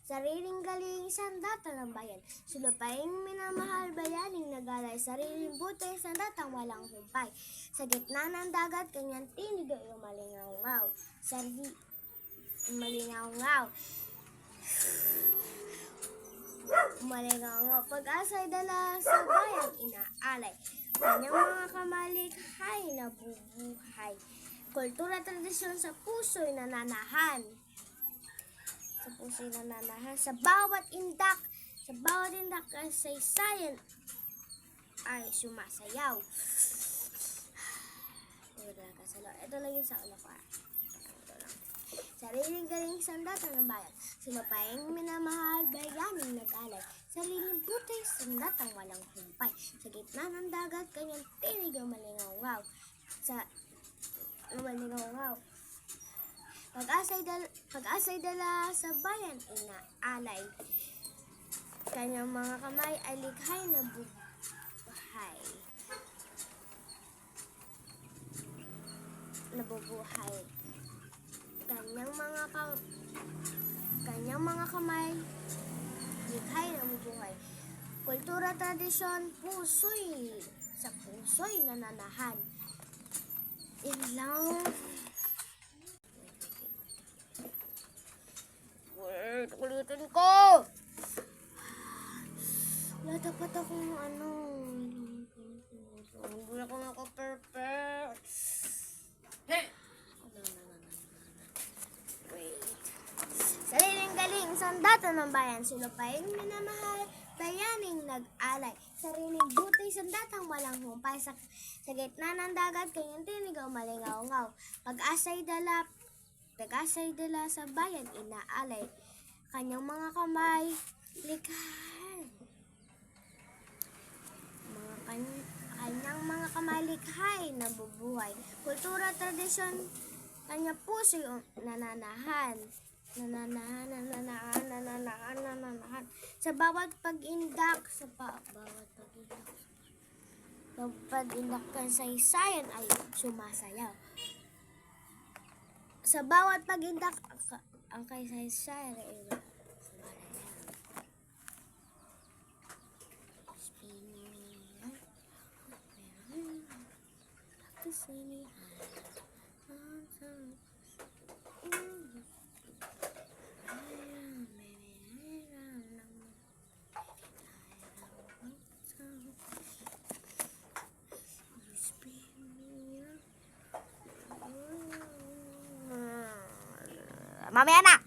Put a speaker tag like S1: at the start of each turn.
S1: Sariling galing, sandata ng bayan. Sulupaing minamahal, bayaning nagalay. Sariling buti, sandatang walang humpay. Sa gitna ng dagat, kanyang tinig ay umalingaw-ngaw. Umalingaw-ngaw. Umalingaw-ngaw. Pag-asa'y dala sa bayan, inaalay. Kanyang mga kamalikhay na bubuhay. Kultura, tradisyon sa puso'y nananahan. Sa bawat indak kasaysayan ay sumasayaw. Ito lang yung sa ulo ko. Ito lang. Sariling galing, sandata ng bayan. Sulupaing minamahal, bayaning nag-alay. Sariling buti, sandatang walang humpay. Sa gitna ng dagat, kanyang tinig umalingaw-ngaw. Pag-asa'y dala sa bayan, inaalay. Kanyang mga kamay ay likhay na bubuhay. Kanyang mga kamay likhay na bubuhay. Kultura, tradisyon, sa puso'y nananahan. Lang. Wait, ulitin ko. Wala dapat akong hindi ako naka-perfect. Wait. Sariling galing, sandata ng bayan. Sulupaing minamahal, bayaning nag-alay. Sariling buti, sandatang walang humpay. Sa gitna ng dagat, kanyang tinig umalingaw-ngaw. Pag-asa'y dala sa bayan, inaalay. Kanyang mga kamay likhay. Kanyang mga kamay likhay na bubuhay. Kultura, tradisyon, kanya puso'y nananahan. Sa bawat pag-indak kasaysayan ay sumasayaw. Sa bawat pag-indak ang kasaysayan ay mamaya na!